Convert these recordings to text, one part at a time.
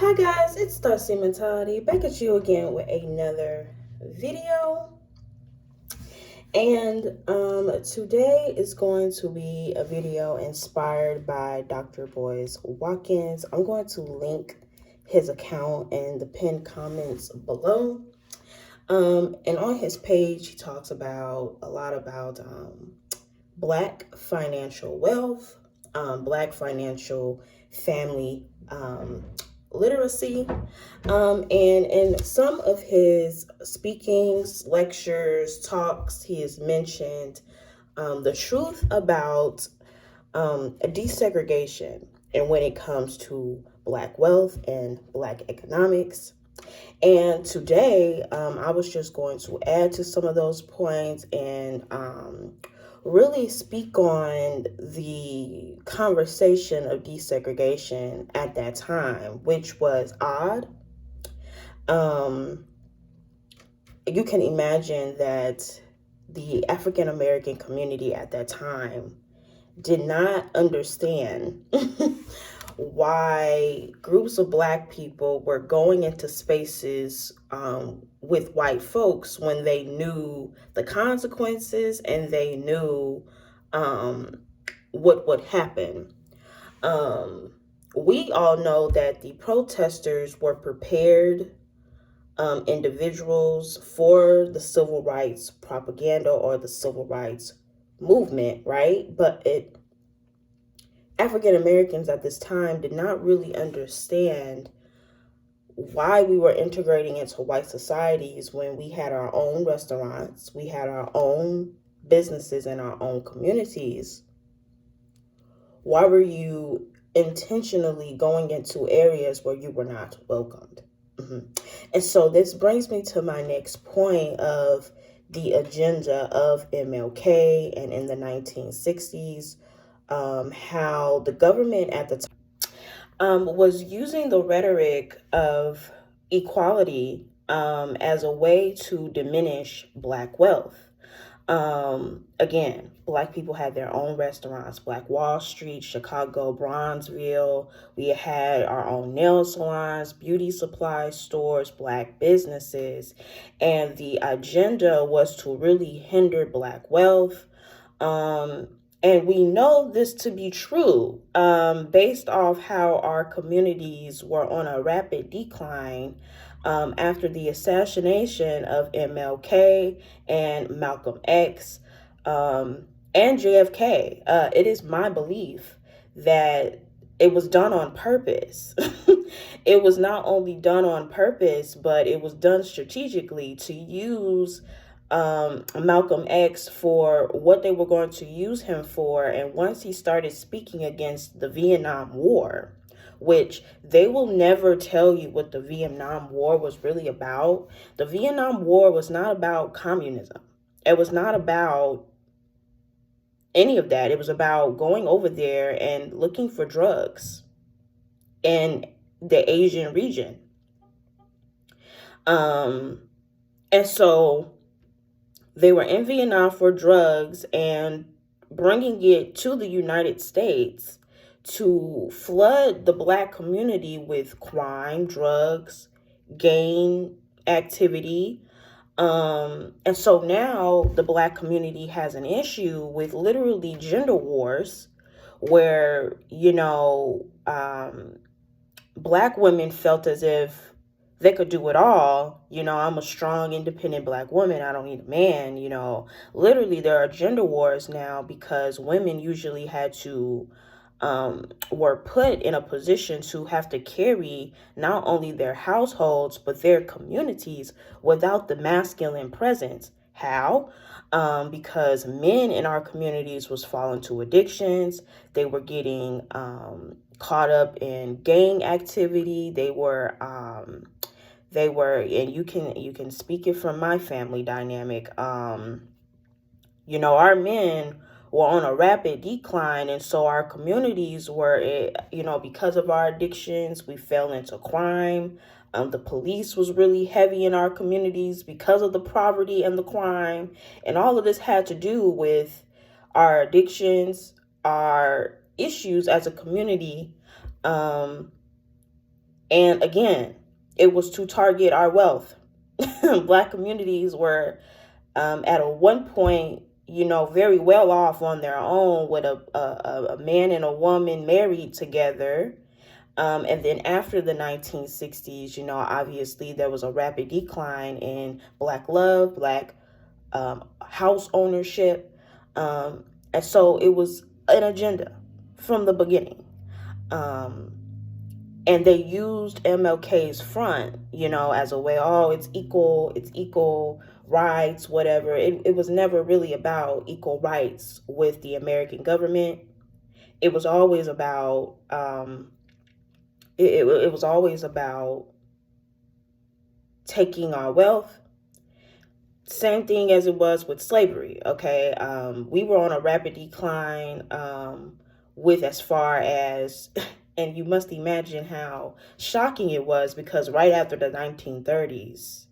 Hi guys, it's Starseed Mentality back at you again with another video. And today is going to be a video inspired by Dr. Boyce Watkins. I'm going to link his account in the pinned comments below. And on his page, he talks about a lot about Black financial wealth, Black financial family literacy. And in some of his speakings, lectures, talks, he has mentioned the truth about desegregation and when it comes to Black wealth and Black economics. And today, I was just going to add to some of those points and really speak on the conversation of desegregation at that time, which was odd. You can imagine that the African American community at that time did not understand why groups of Black people were going into spaces with white folks when they knew the consequences and they knew what would happen. We all know that the protesters were prepared individuals for the civil rights propaganda or the civil rights movement, right? But African Americans at this time did not really understand why we were integrating into white societies when we had our own restaurants, we had our own businesses and our own communities. Why were you intentionally going into areas where you were not welcomed? And so this brings me to my next point of the agenda of MLK and in the 1960s, how the government at the time was using the rhetoric of equality as a way to diminish Black wealth. Again, Black people had their own restaurants, Black Wall Street, Chicago, Bronzeville. We had our own nail salons, beauty supply stores, Black businesses. And the agenda was to really hinder Black wealth. And we know this to be true based off how our communities were on a rapid decline after the assassination of MLK and Malcolm X and JFK. It is my belief that it was done on purpose. It was not only done on purpose, but it was done strategically to use Malcolm X for what they were going to use him for. And once he started speaking against the Vietnam War, which they will never tell you what the Vietnam War was really about. The Vietnam War was not about communism. It was not about any of that. It was about going over there and looking for drugs in the Asian region. And so they were in Vietnam for drugs and bringing it to the United States to flood the Black community with crime, drugs, gang activity. And so now the Black community has an issue with literally gender wars where, Black women felt as if they could do it all. I'm a strong, independent Black woman. I don't need a man. Literally there are gender wars now because women usually had to, were put in a position to have to carry not only their households, but their communities without the masculine presence. How? Because men in our communities was falling to addictions. They were getting caught up in gang activity. They were, and you can speak it from my family dynamic. Our men were on a rapid decline, and so our communities were, because of our addictions, we fell into crime. The police was really heavy in our communities because of the poverty and the crime, and all of this had to do with our addictions, our issues as a community, And again, it was to target our wealth. Black communities were at a one point, very well off on their own with a man and a woman married together. And then after the 1960s, obviously there was a rapid decline in Black love, Black house ownership. And so it was an agenda from the beginning. And they used MLK's front, as a way, oh, it's equal rights, whatever. It was never really about equal rights with the American government. It was always about, it was always about taking our wealth. Same thing as it was with slavery, okay? We were on a rapid decline with as far as, and you must imagine how shocking it was, because right after the 1930s,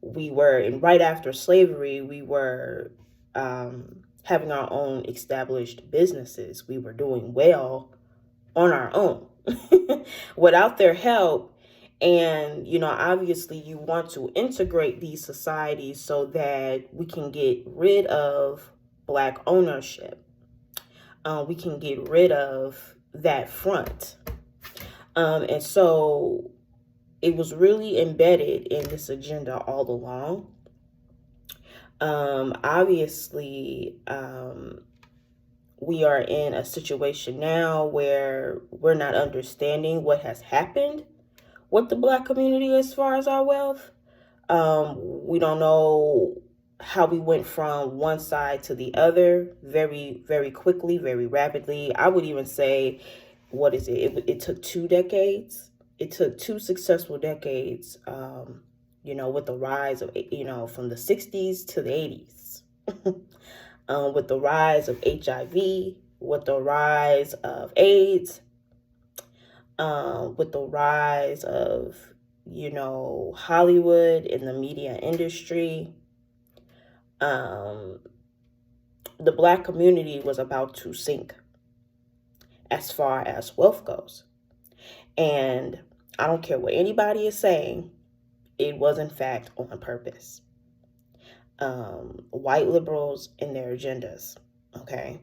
and right after slavery, we were having our own established businesses. We were doing well on our own without their help. And, obviously you want to integrate these societies so that we can get rid of Black ownership. We can get rid of that front. And so it was really embedded in this agenda all along. Obviously, we are in a situation now where we're not understanding what has happened with the Black community as far as our wealth. We don't know how we went from one side to the other very, very quickly, very rapidly. I would even say, what is it? It took 2 decades. It took 2 successful decades, with the rise of, from the 60s to the 80s, with the rise of HIV, with the rise of AIDS, with the rise of, Hollywood and the media industry. The Black community was about to sink as far as wealth goes. And I don't care what anybody is saying, it was in fact on purpose. White liberals and their agendas, okay?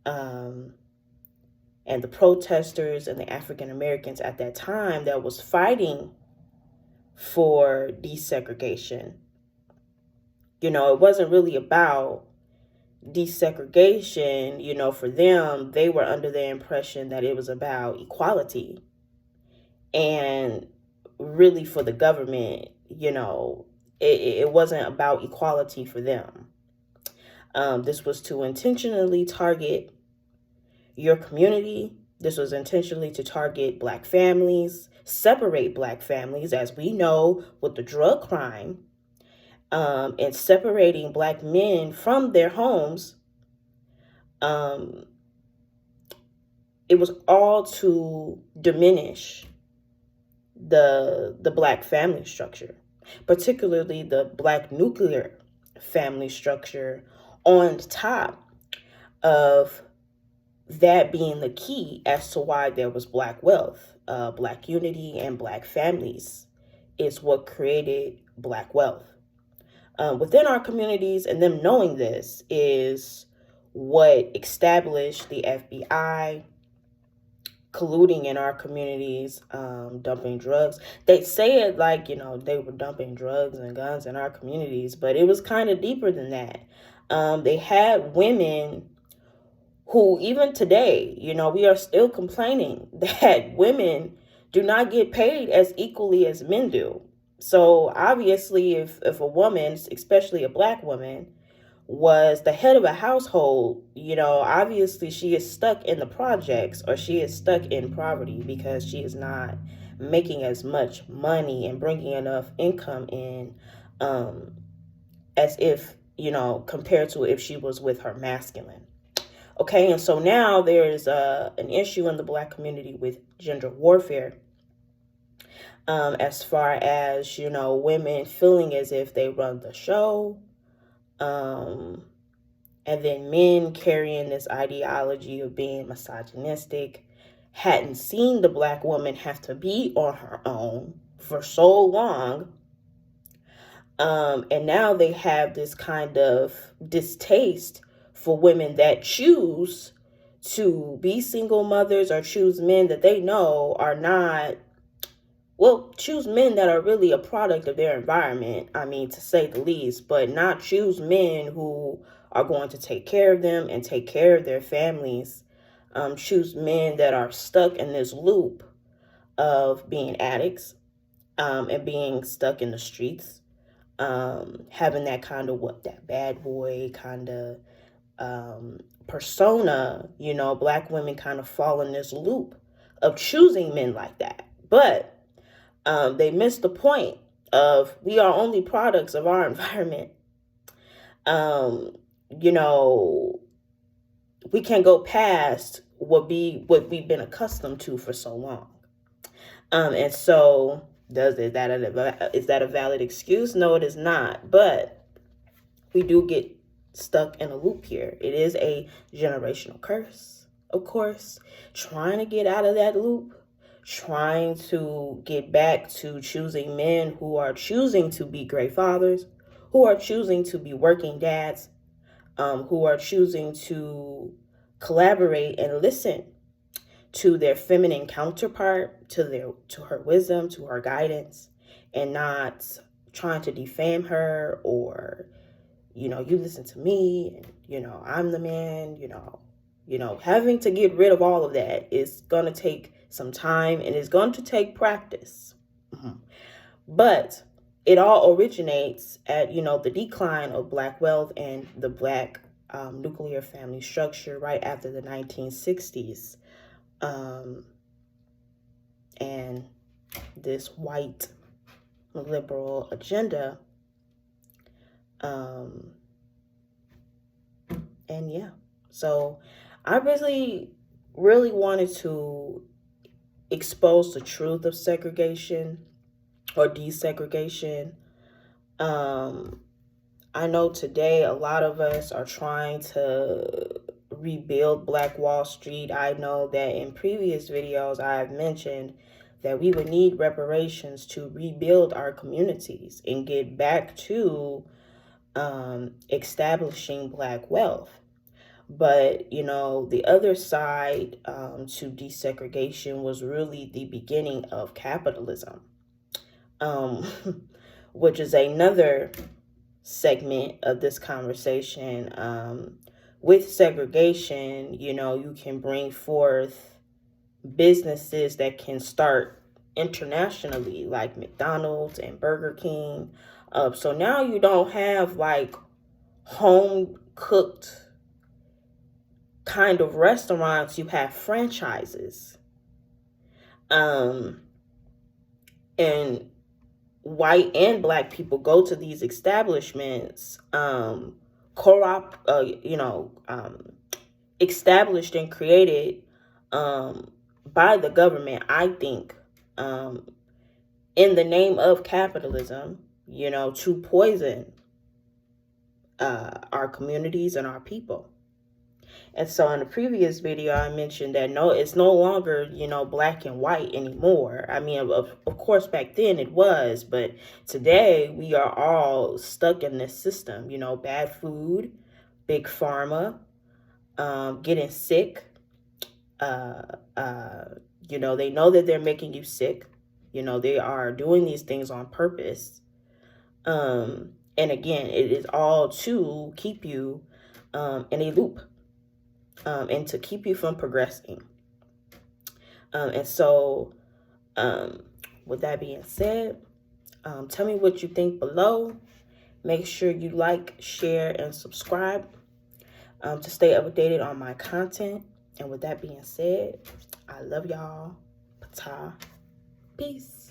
And the protesters and the African Americans at that time that was fighting for desegregation. It wasn't really about desegregation, for them. They were under the impression that it was about equality. And really for the government, it wasn't about equality for them. This was to intentionally target your community. This was intentionally to target Black families, separate Black families, as we know with the drug crime, and separating Black men from their homes. It was all to diminish the Black family structure, particularly the Black nuclear family structure, on top of that being the key as to why there was Black wealth. Black unity and Black families is what created Black wealth. Within our communities, and them knowing this is what established the FBI colluding in our communities, dumping drugs. They say it like, they were dumping drugs and guns in our communities, but it was kind of deeper than that. They had women who, even today, we are still complaining that women do not get paid as equally as men do. So obviously, if a woman, especially a Black woman, was the head of a household, obviously she is stuck in the projects, or she is stuck in poverty because she is not making as much money and bringing enough income in, as if, compared to if she was with her masculine. Okay, and so now there's an issue in the Black community with gender warfare, as far as, women feeling as if they run the show, and then men carrying this ideology of being misogynistic, hadn't seen the Black woman have to be on her own for so long. And now they have this kind of distaste for women that choose to be single mothers or choose men that they know are not, well, choose men that are really a product of their environment, I mean, to say the least, but not choose men who are going to take care of them and take care of their families. Choose men that are stuck in this loop of being addicts, and being stuck in the streets, having that kind of that bad boy kind of persona. Black women kind of fall in this loop of choosing men like that. But they miss the point of we are only products of our environment. We can't go past what we've been accustomed to for so long. And so is that a valid excuse? No, it is not. But we do get stuck in a loop here. It is a generational curse, of course. Trying to get out of that loop, trying to get back to choosing men who are choosing to be great fathers, who are choosing to be working dads, who are choosing to collaborate and listen to their feminine counterpart, to her wisdom, to her guidance, and not trying to defame her or, you listen to me, and, I'm the man, having to get rid of all of that is going to take some time and it's going to take practice. But it all originates at, the decline of Black wealth and the Black nuclear family structure right after the 1960s. And this white liberal agenda. And yeah, so I really, really wanted to expose the truth of segregation or desegregation. I know today a lot of us are trying to rebuild Black Wall Street. I know that in previous videos I have mentioned that we would need reparations to rebuild our communities and get back to establishing Black wealth. But, the other side to desegregation was really the beginning of capitalism, which is another segment of this conversation. With segregation, you can bring forth businesses that can start internationally, like McDonald's and Burger King. So now you don't have like home cooked kind of restaurants, you have franchises. And white and Black people go to these establishments, established and created by the government, I think, in the name of capitalism, to poison our communities and our people. And so in the previous video, I mentioned that it's no longer, black and white anymore. I mean, of course, back then it was, but today we are all stuck in this system, bad food, big pharma, getting sick. They know that they're making you sick. They are doing these things on purpose. And again, it is all to keep you in a loop. And to keep you from progressing. And so, with that being said, tell me what you think below. Make sure you like, share, and subscribe to stay updated on my content. And with that being said, I love y'all. Pata. Peace.